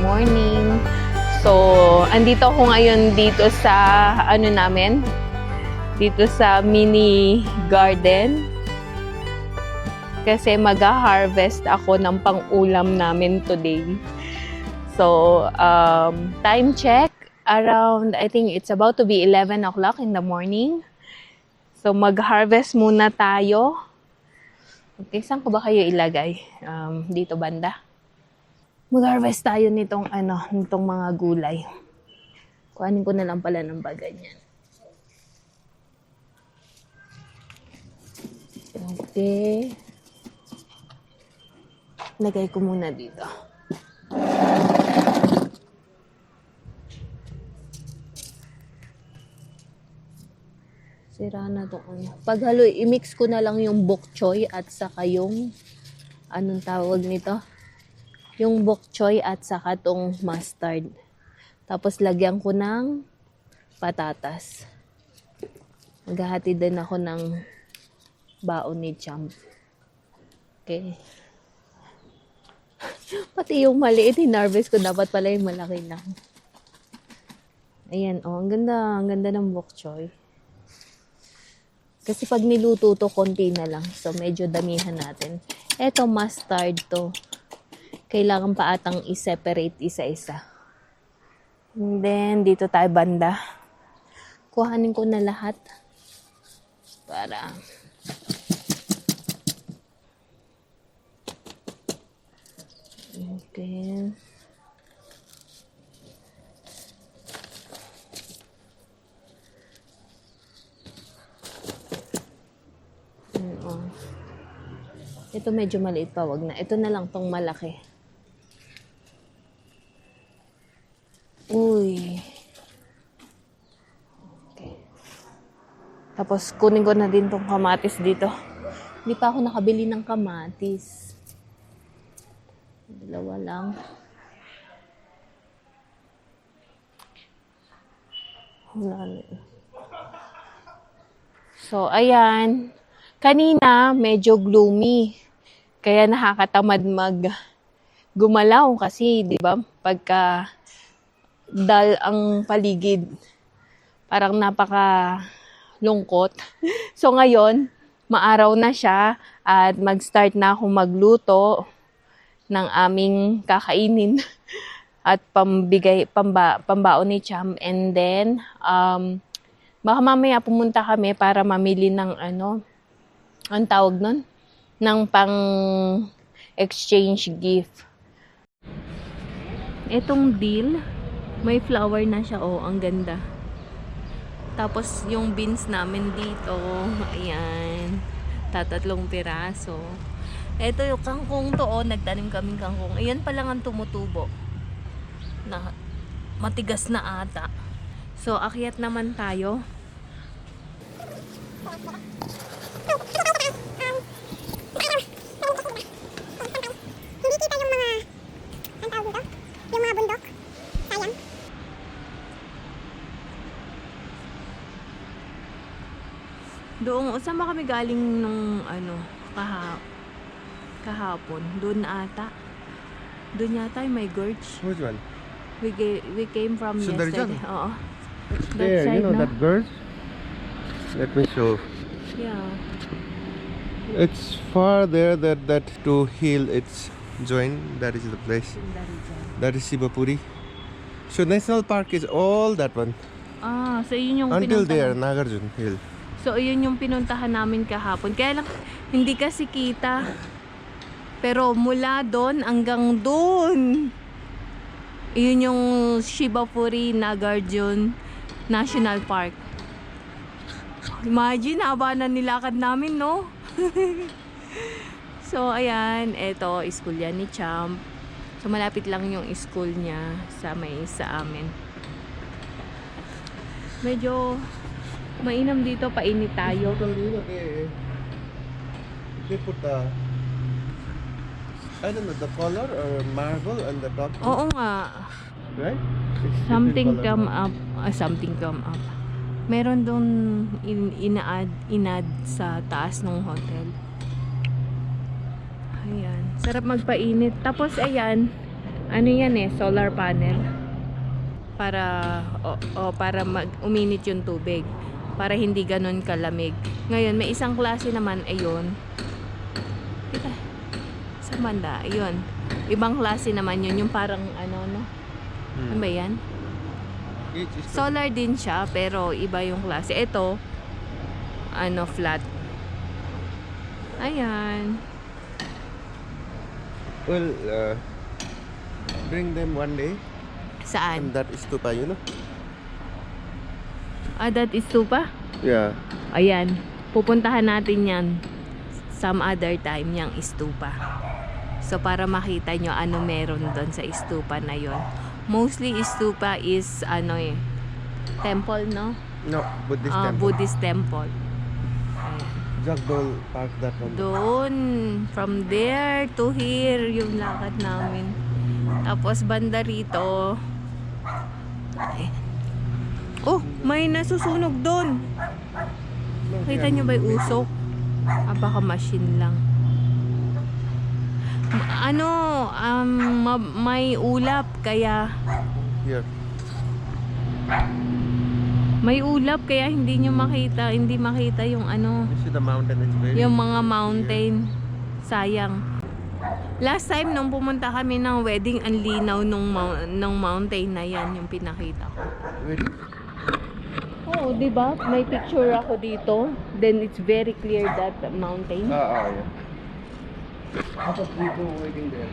morning. So, andito ako ngayon dito sa namin? Dito sa mini garden. Kasi mag-harvest ako ng pang-ulam namin today. So, time check around, I think it's about to be 11 o'clock in the morning. So, mag-harvest muna tayo. Okay, saan ko ba kayo ilagay? Dito banda. Mag-harvest tayo nitong mga gulay. Kuhanin ko na lang pala ng bagay niyan. Okay. Lagay ko muna dito. Sira na to. Paghalo, i-mix ko na lang yung bok choy at saka yung anong tawag nito? Yung bok choy at saka tong mustard. Tapos lagyan ko ng patatas. Maghahati din ako ng baon ni Champ. Okay. Pati yung maliit, hinarvest ko. Dapat pala yung malaki lang. Ayan, oh. Ang ganda ng bok choy. Kasi pag niluto to, konti na lang. So, medyo damihan natin. Eto, mustard to. Kailangan pa atang i-separate isa-isa. And then, dito tayo banda. Kuhanin ko na lahat. Para... Okay. Ito medyo maliit pa, wag na. Ito na lang tong malaki. Uy. Okay. Tapos kunin ko na din tong kamatis dito. Hindi pa ako nakabili ng kamatis. Dalawa lang. So, ayan. Kanina, medyo gloomy. Kaya nakakatamad gumalaw kasi, di ba? Pagka dull ang paligid, parang napaka lungkot. So, ngayon, maaraw na siya at mag-start na akong magluto ng aming kakainin at pambaon ni Cham. And then, baka mamaya pumunta kami para mamili ng ang tawag nun? Ng pang-exchange gift. Itong dill, may flower na siya. Oh, ang ganda. Tapos, yung beans namin dito, ayan, 3 piraso. Ito yung kangkong to, oh, nagtanim kaming kangkong. Ayan pa lang ang tumutubo. Na, matigas na ata. So, akyat naman tayo. Hindi kita yung mga, ang tawag dito? Yung mga bundok. Sayang. Doon, saan ba kami galing nung kahapon? Doon ata. Doon yata yung may gorge. Which one? We came from Sundarjan? yesterday. Oo. There, side, you know no? that gorge? Let me show. Yeah. It's far there, that to hill it's joined. That is the place. That is Sibapuri. So National Park is all that one. Ah, so yun yung Until there, pinuntahan. Nagarjun Hill. So yun yung pinuntahan namin kahapon. Kaya lang, hindi kasi kita. Pero mula doon hanggang doon. Yun yung Shibapuri Nagarjun National Park. Imagine, haba na nilakad namin, no? So, ayan. Eto, school yan ni Champ. So, malapit lang yung school niya sa amin. Medyo mainam dito, painit tayo. They put the, I don't know, the color or marble on the top. Oo nga. Right? Something come up. Something come up. Meron doon inad sa taas ng hotel. Ayan. Sarap magpainit. Tapos ayan, Ano yan eh, solar panel. Para para uminit yung tubig. Para hindi ganon kalamig. Ngayon, may isang klase naman, ayun. Kita. Sa banda, ayun. Ibang klase naman yun, yung parang ano, no? Ano ba yan? Each is Solar din siya, pero iba yung klase. Ito, ano, flat. Ayan. well, bring them one day. Saan? And that is stupa, you know? That is stupa? Yeah. Ayan. Pupuntahan natin yan some other time, yung stupa. So, para makita nyo ano meron doon sa stupa na yon. Mostly, stupa is, ano eh, temple, no? No, Buddhist temple. Buddhist temple. Ayan. Jagdol Park, that one. Doon, from there to here, yung lakad namin. Tapos, banda rito. Ayan. Oh, may nasusunog doon. Kita nyo ba yung usok? Baka machine lang. May ulap, kaya Here. may ulap, kaya hindi makita yung ano, You see the mountain, it's very... yung mga mountain. Sayang. Last time nung pumunta kami ng wedding, ang linaw ng mountain na yan, yung pinakita ko. Very... Oo, di ba? May picture ako dito. Then it's very clear that mountain. yeah. How about we go waiting there?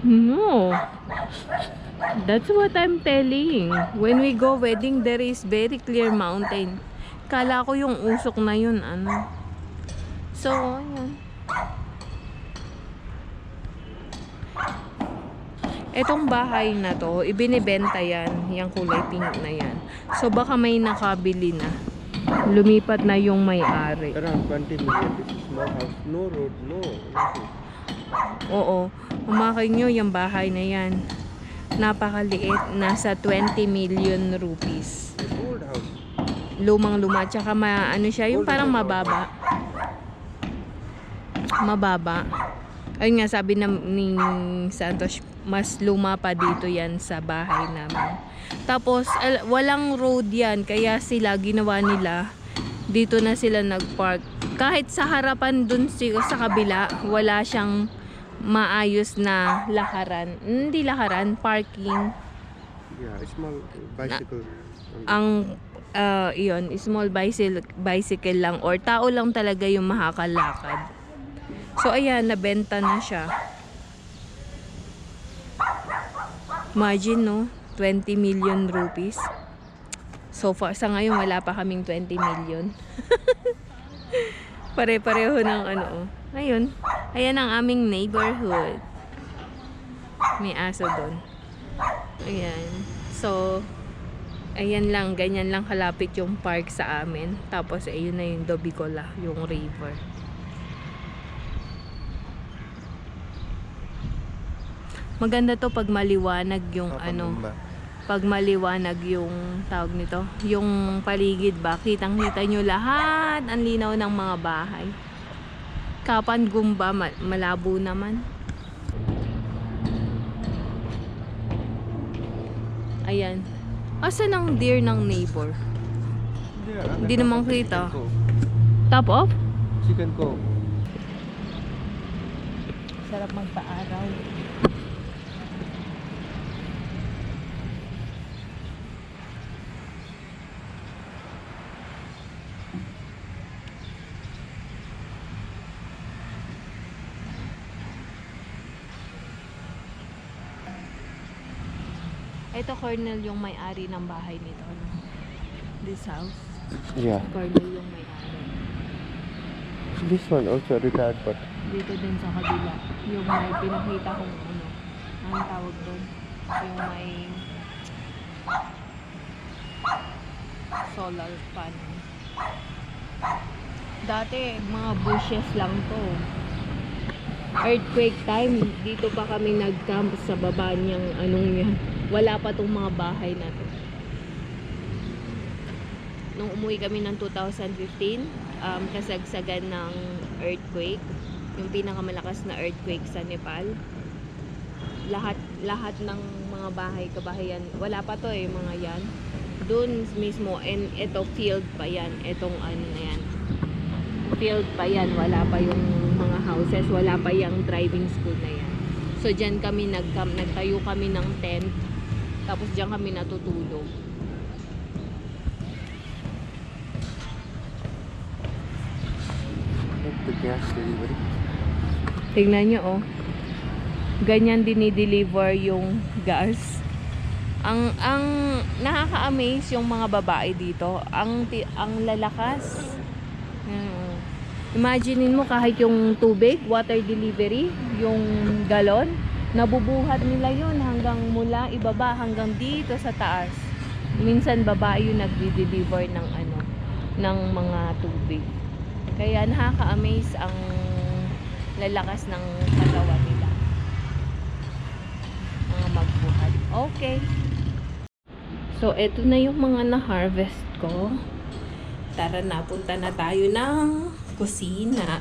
No. That's what I'm telling. When we go wedding, there is very clear mountain. Kala ko yung usok na yun, ano. So, ayan. Etong bahay na to, ibinibenta yan. Yung kulay pink na yan. So, baka may nakabili na. Lumipat na yung may-ari. Around 20 million. This is small house. No road, no nothing. Oo. Umakay nyo yung bahay na yan. Napakaliit. Nasa 20 million rupees. It's old house. Lumang-luma. Tsaka ano siya, yung parang mababa. Mababa. Ayun nga, sabi ni Santos, mas luma pa dito yan sa bahay namin. Tapos, walang road yan. Kaya sila, ginawa nila, dito na sila nagpark. Kahit sa harapan dun sa kabila, wala siyang maayos na lakaran. Hindi lakaran, parking. Yeah, small bicycle. Iyon, small bicycle lang or tao lang talaga yung makakalakad. So, ayan, nabenta na siya. Imagine, no? 20 million rupees. So far, sa ngayon, wala pa kaming 20 million. Pare-pareho ng ano. Ayun. Ayan ang aming neighborhood. May aso doon. Ayan. So, ayan lang. Ganyan lang kalapit yung park sa amin. Tapos, ayun na yung Dobicola, yung river. Maganda to pag maliwanag yung pag maliwanag yung tawag nito, yung paligid ba, kitang-kita nyo lahat, ang linaw ng mga bahay. Kapan Gumba, malabo naman. Ayan. Asan ang deer ng neighbor? Hindi naman kita. Top off? Chicken Cove. Sarap magpa-araw. Ito, Cornel, yung may-ari ng bahay nito. No? This house. Yeah. Cornel yung may-ari. This one also retired, but Dito din sa kabila. Yung may pinakita kong ano. Anong tawag doon? Yung may solar panel. Dati, mga bushes lang to. Earthquake time, dito pa kami nag-camp sa baba niyang anong yan. Wala pa tong mga bahay na to. Nung umuwi kami ng 2015, kasagsagan ng earthquake. Yung pinakamalakas na earthquake sa Nepal. lahat ng mga kabahayan, wala pa to eh, mga yan. Doon mismo, and ito field pa yan, itong ano na yan. Field pa yan, wala pa yung mga houses, wala pa yung driving school na yan. So dyan kami nagtayo kami ng tent, tapos dyan kami natutulog. The gas delivery. Tingnan nyo oh. Ganyan dinideliver yung gas. Ang nakaka-amaze yung mga babae dito. Ang lalakas. Imaginein mo kahit yung tubig, water delivery, yung galon, nabubuhat nila yun hanggang mula ibaba hanggang dito sa taas. Minsan babae yung nagdi-deliver ng mga tubig. Kaya nakaka-amaze ang lalakas ng katawan nila. Mga magbuhat. Okay. So, eto na yung mga na-harvest ko. Tara na, punta na tayo ng kusina.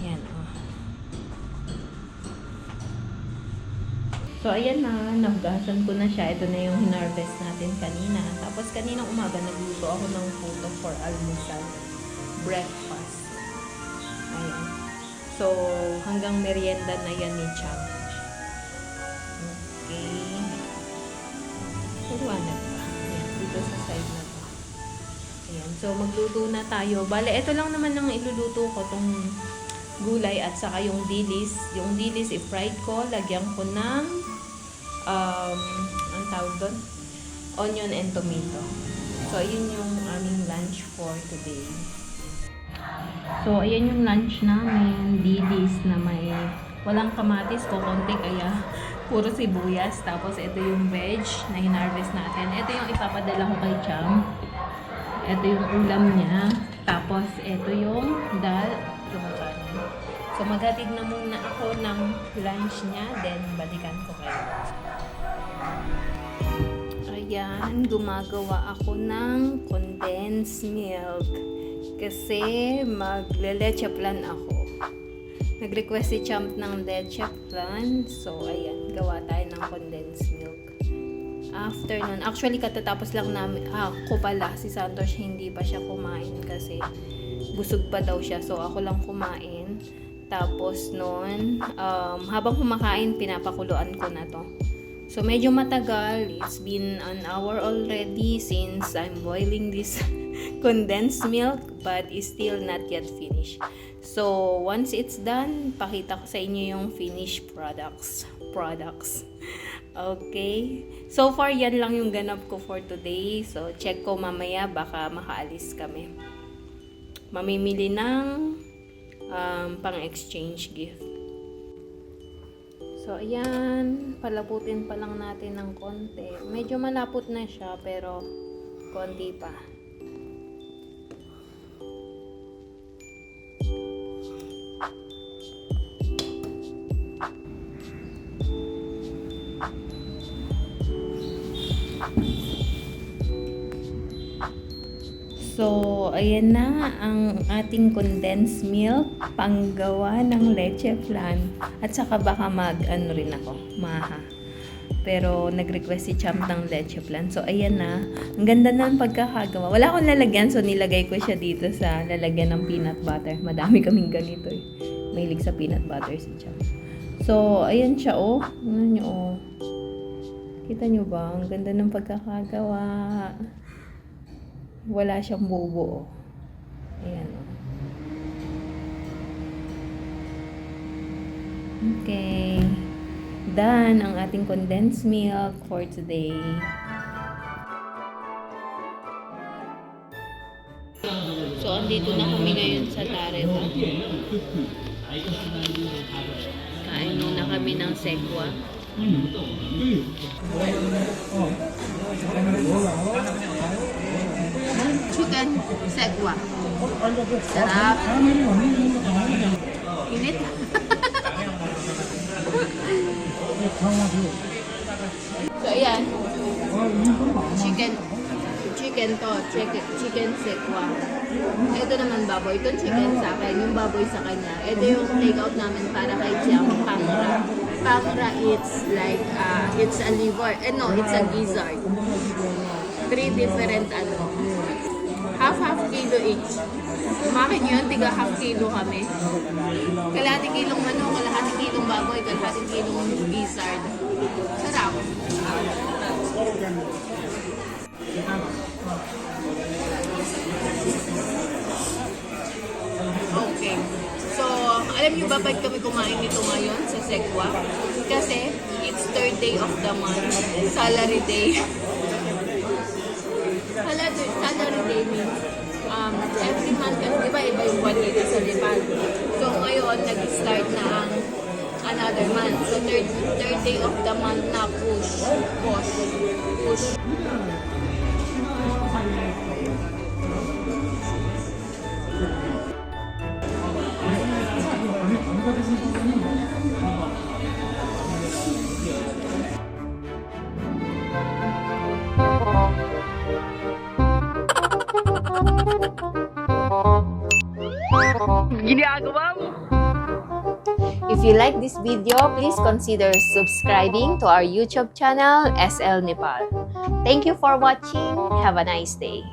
Ayan, oh. So, ayan na. Nahugasan ko na siya. Ito na yung hinarvest natin kanina. Tapos, kaninang umaga, nagluto ako ng puto for almusal. Breakfast. Ayan. So, hanggang merienda na yan ni Chang. Okay. Pagwanag pa. Ayan, dito sa side na to. Ayan. So, magluto na tayo. Bale, ito lang naman ang iluluto ko. Itong gulay at saka yung dilis. Yung dilis, i-fried ko. Lagyan ko ng ang tawag doon? Onion and tomato. So, ayun yung aming lunch for today. So, ayan yung lunch namin. Dilis na may walang kamatis ko, konti kaya puro sibuyas. Tapos, ito yung veg na hinarvest natin. Ito yung ipapadala ko kay Cham. Ito yung ulam niya. Tapos, ito yung dal. Yung kanin. So, maghatid na muna ako ng lunch niya. Then, balikan ko kayo. Ayan, gumagawa ako ng condensed milk. Kasi magle-leche plan ako. Nag-request si Champ ng leche plan. So, ayan, gawa tayo ng condensed milk. After nun, actually katatapos lang namin, ako pala, si Santos hindi pa siya kumain kasi busog pa daw siya. So, ako lang kumain. Tapos nun, habang kumakain, pinapakuluan ko na to. So, medyo matagal. It's been an hour already since I'm boiling this condensed milk, but it's still not yet finished. So, once it's done, pakita ko sa inyo yung finished products. Okay? So far, yan lang yung ganap ko for today. So, check ko mamaya, baka makaalis kami. Mamimili ng pang-exchange gift. So, ayan. Palaputin pa lang natin ng konti. Medyo malapot na siya, pero konti pa. So, ayan na ang ating condensed milk, panggawa ng leche flan. At saka baka mag-ano rin ako, maha. Pero nag-request si Champ ng leche flan. So, ayan na. Ang ganda na ng pagkakagawa. Wala akong lalagyan, so nilagay ko siya dito sa lalagyan ng peanut butter. Madami kaming ganito eh. Mahilig sa peanut butter si Champ. So, ayan siya oh. Ano nyo oh. Kita nyo ba? Ang ganda ng pagkakagawa. Wala siyang bubo. Ayan o. Okay. Done ang ating condensed milk for today. So, andito na kami ngayon sa Tareva. Kain muna kami ng sekwa. Chicken sekwa. Sarap. Init. So, ayan. Chicken to. Chicken sekwa. Ito naman baboy. Ito chicken sa akin. Yung baboy sa kanya. Ito yung take out namin para kay Chiang Pangra. Pangra, it's like, it's a liver. No, it's a gizzard. 3 different half kilo each. Kumakin yun, tiga half kilo kami. Kalahating kilong manok, kalahating kilong baboy, kalahating kilong gizzard. Sarap. Okay. So, alam niyo ba ba't kami kumain nito ngayon sa Sekwa? Kasi it's third day of the month, salary day. Salary day means every month, kasi di ba iba yung 1 dito sa Nepal. So ngayon, nag-start na ang another month. So third day of the month na push. If you like this video, please consider subscribing to our YouTube channel, SL Nepal. Thank you for watching. Have a nice day.